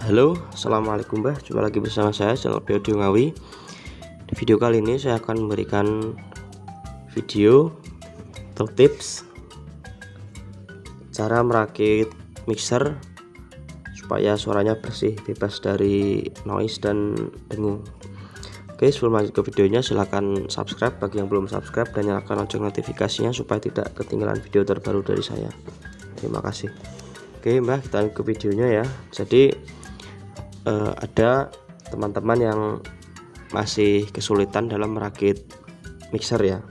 Halo, assalamualaikum Mbah. Jumpa lagi bersama saya channel Audio Ngawi. Di video kali ini saya akan memberikan video atau tips cara merakit mixer supaya suaranya bersih, bebas dari noise dan dengung. Oke, sebelum lanjut ke videonya silahkan subscribe bagi yang belum subscribe dan nyalakan lonceng notifikasinya supaya tidak ketinggalan video terbaru dari saya. Terima kasih. Oke Mbah, kita lanjut ke videonya ya. Jadi ada teman-teman yang masih kesulitan dalam merakit mixer ya.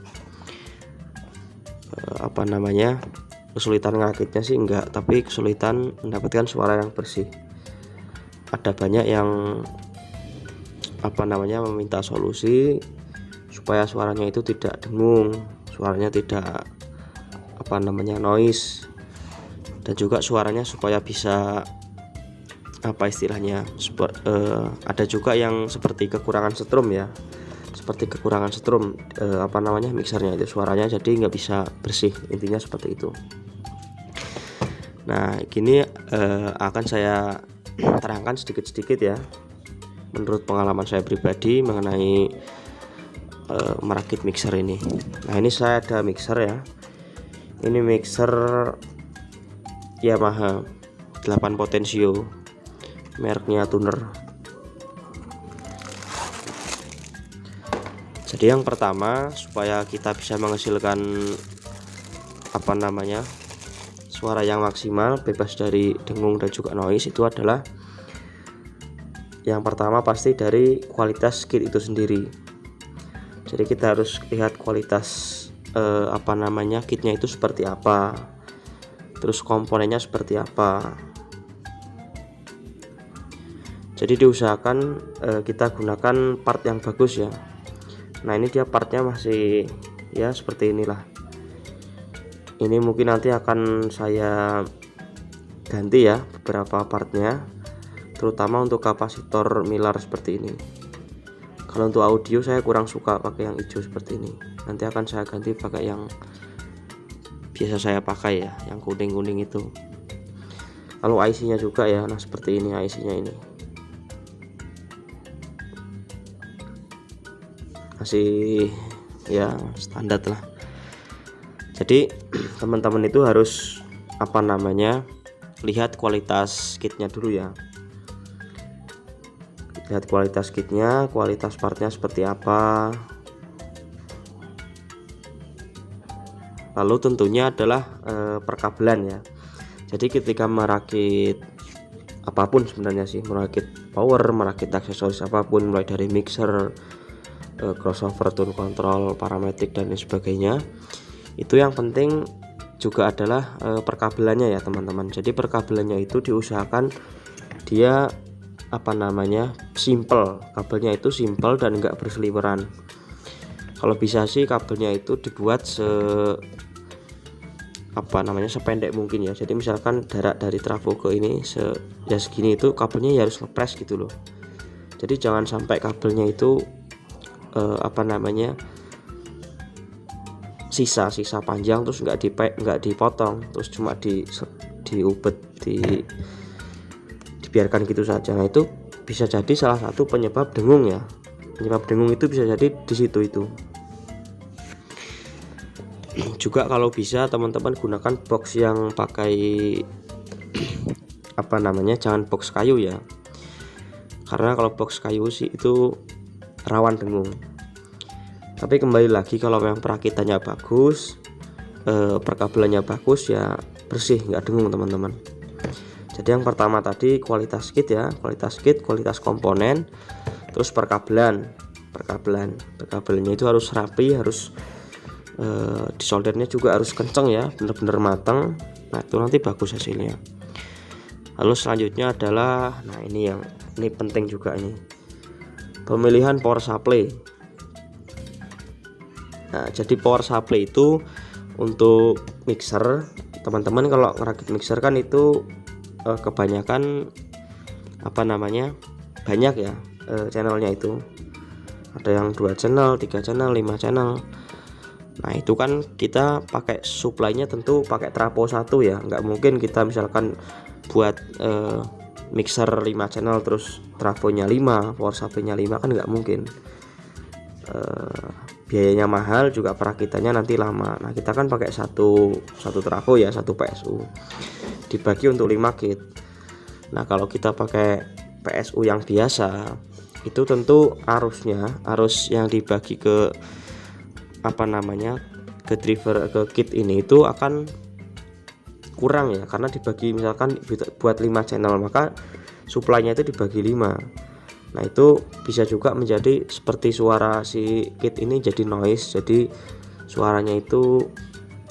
Kesulitan merakitnya sih enggak, tapi kesulitan mendapatkan suara yang bersih. Ada banyak yang meminta solusi supaya suaranya itu tidak dengung, suaranya tidak noise, dan juga suaranya supaya bisa ada juga yang seperti kekurangan setrum ya, mixernya itu suaranya jadi nggak bisa bersih, intinya seperti itu. Nah gini akan saya terangkan sedikit-sedikit ya menurut pengalaman saya pribadi mengenai merakit mixer ini. Nah ini saya ada mixer ya, ini mixer Yamaha 8 Potensio, mereknya Tuner. Jadi yang pertama, supaya kita bisa menghasilkan suara yang maksimal, bebas dari dengung dan juga noise, itu adalah yang pertama pasti dari kualitas kit itu sendiri. Jadi kita harus lihat kualitas kitnya itu seperti apa, terus komponennya seperti apa. Jadi diusahakan kita gunakan part yang bagus ya. Nah ini dia partnya masih ya seperti inilah. Ini mungkin nanti akan saya ganti ya beberapa partnya, terutama untuk kapasitor Milar seperti ini. Kalau untuk audio saya kurang suka pakai yang hijau seperti ini. Nanti akan saya ganti pakai yang biasa saya pakai ya, yang kuning-kuning itu. Kalau IC-nya juga ya, nah seperti ini IC-nya ini. Masih ya standar lah. Jadi teman-teman itu harus lihat kualitas kitnya dulu ya. Lihat kualitas kitnya, kualitas partnya seperti apa. Lalu tentunya adalah perkabelan ya. Jadi ketika merakit apapun sebenarnya sih, merakit power, merakit aksesoris apapun, mulai dari mixer, crossover, tone control, parametric dan lain sebagainya, itu yang penting juga adalah perkabelannya ya teman-teman. Jadi perkabelannya itu diusahakan dia simple, kabelnya itu simple dan enggak berseliweran. Kalau bisa sih kabelnya itu dibuat sependek mungkin ya. Jadi misalkan jarak dari trafo ke ini segini itu kabelnya ya harus ngepres gitu loh. Jadi jangan sampai kabelnya itu sisa panjang terus nggak dipotong, terus cuma diubet dibiarkan gitu saja. Nah itu bisa jadi salah satu penyebab dengung ya. Penyebab dengung itu bisa jadi di situ itu. Juga kalau bisa teman-teman gunakan box yang pakai jangan box kayu ya. Karena kalau box kayu sih itu rawan dengung. Tapi kembali lagi kalau memang perakitannya bagus, perkabelannya bagus ya bersih, nggak dengung teman-teman. Jadi yang pertama tadi kualitas kit ya, kualitas komponen, terus perkabelannya itu harus rapi, harus disoldernya juga harus kenceng ya, bener-bener matang. Nah itu nanti bagus hasilnya. Lalu selanjutnya adalah, nah ini penting juga ini, pemilihan power supply. Nah jadi power supply itu untuk mixer, teman-teman kalau ngerakit mixer kan itu kebanyakan banyak ya channelnya itu. Ada yang 2 channel, 3 channel, 5 channel. Nah itu kan kita pakai supply-nya tentu pakai trafo 1 ya. Nggak mungkin kita misalkan buat mixer 5 channel terus trafonya 5, power supply-nya 5 kan nggak mungkin. Biayanya mahal, juga perakitannya nanti lama. Nah kita kan pakai satu trafo ya, satu PSU dibagi untuk 5 kit. Nah kalau kita pakai PSU yang biasa itu tentu arus yang dibagi ke ke driver, ke kit ini itu akan kurang ya, karena dibagi misalkan buat 5 channel maka supply-nya itu dibagi 5. Nah itu bisa juga menjadi seperti suara si kit ini jadi noise, jadi suaranya itu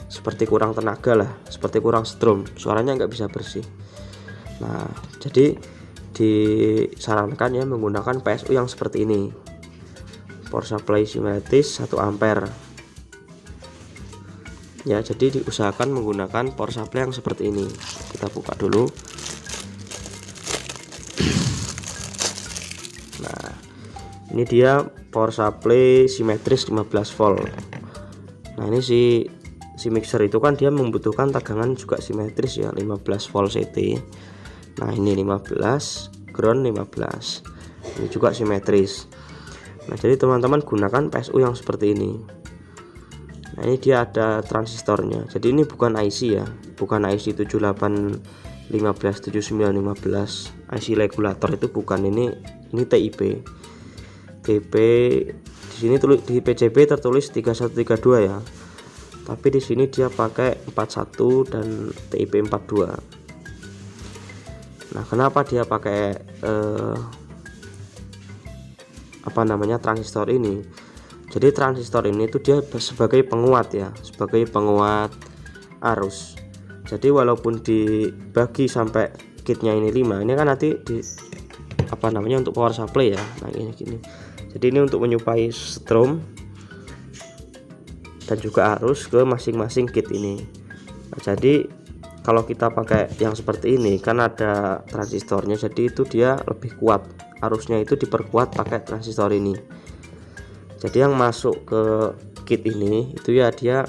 seperti kurang tenaga lah, seperti kurang strom, suaranya nggak bisa bersih. Nah jadi disarankan ya menggunakan PSU yang seperti ini, power supply simetris 1 ampere ya. Jadi diusahakan menggunakan power supply yang seperti ini. Kita buka dulu. Nah ini dia power supply simetris 15 volt. Nah ini si mixer itu kan dia membutuhkan tegangan juga simetris ya, 15 volt CT. Nah ini 15, ground 15, ini juga simetris. Nah jadi teman-teman gunakan PSU yang seperti ini. Nah ini dia ada transistornya, jadi ini bukan IC ya, bukan IC 7815 7915 IC regulator itu bukan, ini TIP. TIP di sini di PCB tertulis 3132 ya, tapi di sini dia pakai 41 dan TIP 42. Nah kenapa dia pakai transistor ini? Jadi transistor ini tuh dia sebagai penguat ya, sebagai penguat arus. Jadi walaupun dibagi sampai kitnya ini 5, ini kan nanti di untuk power supply ya. Nah ini gini. Jadi ini untuk menyuplai strom dan juga arus ke masing-masing kit ini. Nah, jadi kalau kita pakai yang seperti ini kan ada transistornya, jadi itu dia lebih kuat, arusnya itu diperkuat pakai transistor ini. Jadi yang masuk ke kit ini itu ya dia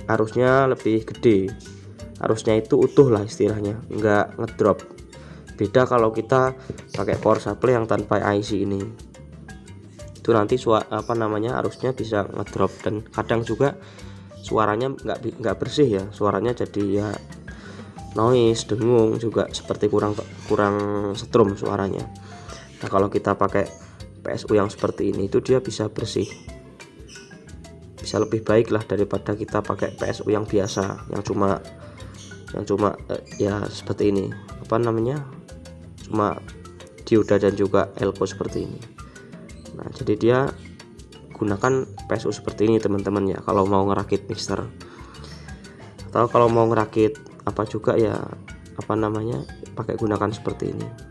arusnya lebih gede, arusnya itu utuh lah istilahnya, nggak ngedrop. Beda kalau kita pakai power supply yang tanpa IC ini, itu nanti arusnya bisa ngedrop dan kadang juga suaranya nggak bersih ya, suaranya jadi ya noise, dengung, juga seperti kurang strom suaranya. Nah kalau kita pakai PSU yang seperti ini itu dia bisa bersih, bisa lebih baik lah daripada kita pakai PSU yang biasa yang cuma ya seperti ini, cuma dioda dan juga elko seperti ini. Nah jadi dia gunakan PSU seperti ini teman-teman ya, kalau mau ngerakit mixer atau kalau mau ngerakit pakai gunakan seperti ini.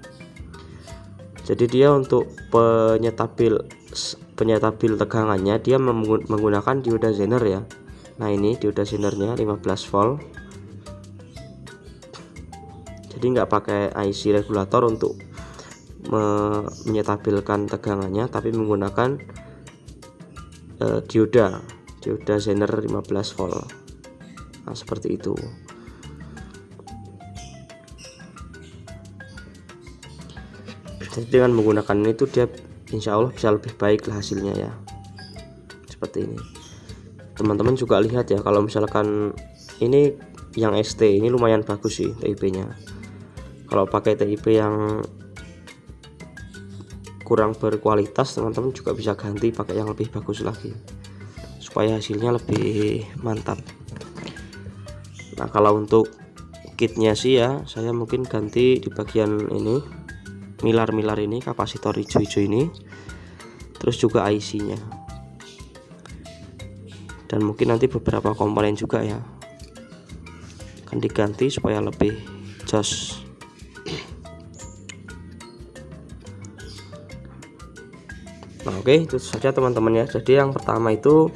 Jadi dia untuk penyetabil tegangannya dia menggunakan dioda Zener ya. Nah ini dioda Zenernya 15 volt, jadi nggak pakai IC regulator untuk menyetabilkan tegangannya, tapi menggunakan dioda Zener 15 volt. Nah seperti itu. Jadi dengan menggunakan itu dia insya Allah bisa lebih baik lah hasilnya ya, seperti ini. Teman-teman juga lihat ya, kalau misalkan ini yang ST ini lumayan bagus sih TIP nya. Kalau pakai TIP yang kurang berkualitas, teman-teman juga bisa ganti pakai yang lebih bagus lagi supaya hasilnya lebih mantap. Nah kalau untuk kitnya sih ya, saya mungkin ganti di bagian ini, milar ini, kapasitor hijau-hijau ini, terus juga IC nya, dan mungkin nanti beberapa komponen juga ya akan diganti supaya lebih jos. Nah oke, itu saja teman-teman ya. Jadi yang pertama itu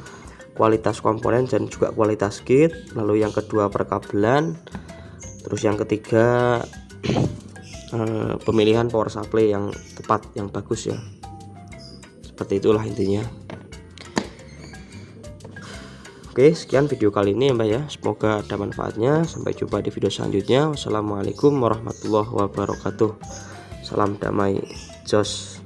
kualitas komponen dan juga kualitas kit, lalu yang kedua perkabelan, terus yang ketiga pemilihan power supply yang tepat, yang bagus ya. Seperti itulah intinya. Oke, sekian video kali ini ya Mbak ya, semoga ada manfaatnya. Sampai jumpa di video selanjutnya. Wassalamualaikum warahmatullahi wabarakatuh. salam damai, jos.